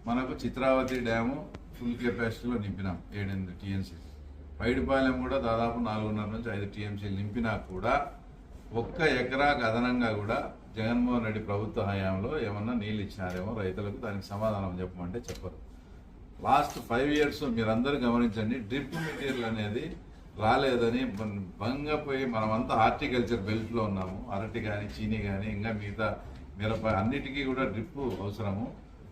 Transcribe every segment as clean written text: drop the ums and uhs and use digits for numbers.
మనకు Chitravathi dam full కెపాసిటీలో నింపినాం 7-8 టీఎంసీ. పైడిపాలెం కూడా దాదాపు 4.5 నుంచి 5 టీఎంసీలు నింపినా కూడా ఒక్క ఎకరాకు అదనంగా కూడా జగన్మోహన్ రెడ్డి ప్రభుత్వ హయాంలో ఏమన్నా నీళ్ళు ఇచ్చినారేమో రైతులకు, దానికి సమాధానం చెప్పమంటే చెప్పరు. లాస్ట్ 5 years మీరందరూ గమనించండి, డ్రిప్ మెటీరియల్ అనేది రాలేదని భంగపోయి మనమంతా హార్టికల్చర్ బెల్ట్లో ఉన్నాము. అరటి కానీ, చీనీ కానీ, ఇంకా మిగతా మిరప అన్నిటికీ కూడా డ్రిప్ అవసరము.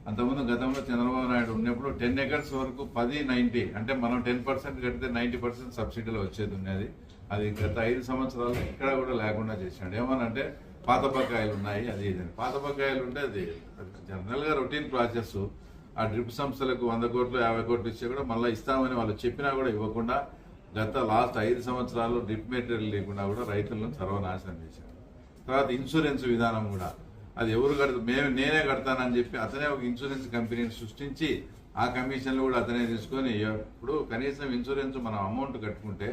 అంతకుముందు గతంలో చంద్రబాబు నాయుడు ఉన్నప్పుడు 10 acres వరకు 10-90 అంటే మనం 10% కడితే 90% సబ్సిడీలో వచ్చేది ఉన్నది. అది గత 5 సంవత్సరాలు ఇక్కడ కూడా లేకుండా చేశాడు. ఏమనంటే పాత బకాయిలు ఉన్నాయి, అది ఇది. పాత బకాయిలు ఉంటే అది జనరల్గా రొటీన్ ప్రాసెస్. ఆ డ్రిప్ సంస్థలకు 100 కోట్లు 50 కోట్లు ఇస్తే కూడా మళ్ళీ ఇస్తామని వాళ్ళు చెప్పినా కూడా ఇవ్వకుండా గత లాస్ట్ 5 సంవత్సరాలు డ్రిప్ మెటీరియల్ లేకుండా కూడా రైతులను సర్వనాశనం చేశారు. తర్వాత ఇన్సూరెన్స్ విధానం కూడా అది ఎవరు నేనే కడతానని చెప్పి అతనే ఒక ఇన్సూరెన్స్ కంపెనీని సృష్టించి ఆ కమిషన్లు కూడా అతనే తీసుకొని ఇప్పుడు కనీసం ఇన్సూరెన్స్ మనం అమౌంట్ కట్టుకుంటే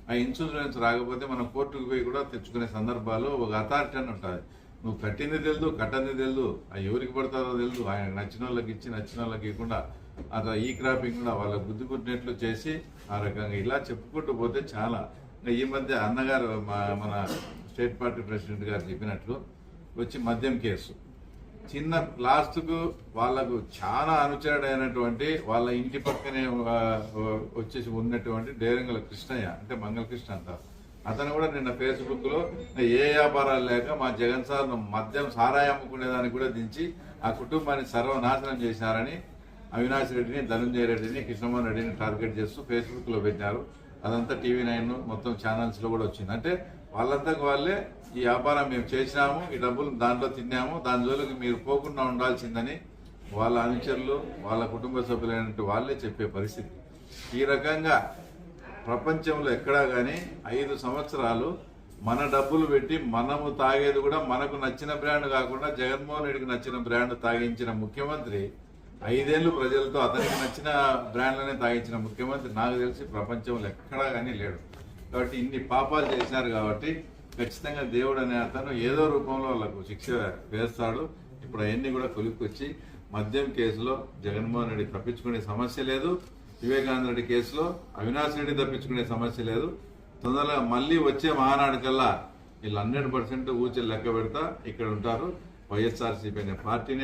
ఆ ఇన్సూరెన్స్ రాకపోతే మనం కోర్టుకు పోయి కూడా తెచ్చుకునే సందర్భాలు ఒక అథారిటీ అని ఉంటుంది. నువ్వు కట్టింది తెలుదు, కట్టంది తెలుదు, ఎవరికి పడతారో తెలుదు, ఆయన నచ్చిన వాళ్ళకి ఇచ్చి నచ్చిన వాళ్ళకి ఇవ్వకుండా అతను ఈ క్రాపింగ్ కూడా వాళ్ళకి గుద్దుకుంటున్నట్లు చేసి ఆ రకంగా ఇలా చెప్పుకుంటూ పోతే చాలా. ఈ మధ్య అన్నగారు మన స్టేట్ పార్టీ ప్రెసిడెంట్ గారు చెప్పినట్లు వచ్చి మద్యం కేసు చిన్న లాస్ట్కు వాళ్లకు చాలా అనుచరుడైనటువంటి వాళ్ళ ఇంటి పక్కనే వచ్చేసి ఉన్నటువంటి డేరంగుల కృష్ణయ్య అంటే మంగళకృష్ణ అంటారు. అతను కూడా నిన్న ఫేస్బుక్ లో ఏ వ్యాపారాలు లేక మా జగన్ సార్ మద్యం సారాయి అమ్ముకునేదానికి కూడా దించి ఆ కుటుంబాన్ని సర్వనాశనం చేశారని అవినాష్ రెడ్డిని, ధనంజయ రెడ్డిని, కృష్ణమోహన్ రెడ్డిని టార్గెట్ చేస్తూ ఫేస్బుక్ లో పెట్టారు. అదంతా TV9 మొత్తం ఛానల్స్ లో కూడా వచ్చింది. అంటే వాళ్ళంతా వాళ్ళే ఈ వ్యాపారం మేము చేసినాము, ఈ డబ్బులు దాంట్లో తిన్నాము, దాని జోలికి మీరు పోకుండా ఉండాల్సిందని వాళ్ళ అనుచరులు, వాళ్ళ కుటుంబ సభ్యులైనట్టు వాళ్ళే చెప్పే పరిస్థితి. ఈ రకంగా ప్రపంచంలో ఎక్కడా కానీ 5 సంవత్సరాలు మన డబ్బులు పెట్టి మనము తాగేది కూడా మనకు నచ్చిన బ్రాండ్ కాకుండా జగన్మోహన్ రెడ్డికి నచ్చిన బ్రాండ్ తాగించిన ముఖ్యమంత్రి, 5 ఏళ్ళు ప్రజలతో అతనికి నచ్చిన బ్రాండ్లనే తాగించిన ముఖ్యమంత్రి నాకు తెలిసి ప్రపంచంలో ఎక్కడా కానీ లేడు. కాబట్టి ఇన్ని పాపాలు చేసినారు కాబట్టి ఖచ్చితంగా దేవుడు అనే అతను ఏదో రూపంలో వాళ్ళకు శిక్ష వేస్తాడు. ఇప్పుడు అవన్నీ కూడా కొలిక్కొచ్చి మద్యం కేసులో జగన్మోహన్ రెడ్డి తప్పించుకునే సమస్య లేదు, వివేకానంద రెడ్డి కేసులో అవినాష్ రెడ్డి తప్పించుకునే సమస్య లేదు. తొందరగా మళ్ళీ వచ్చే మహానాడుకల్లా వీళ్ళు 100% ఊచలు లెక్క పెడతా ఇక్కడ ఉంటారు. వైఎస్ఆర్సీపీ అనే పార్టీని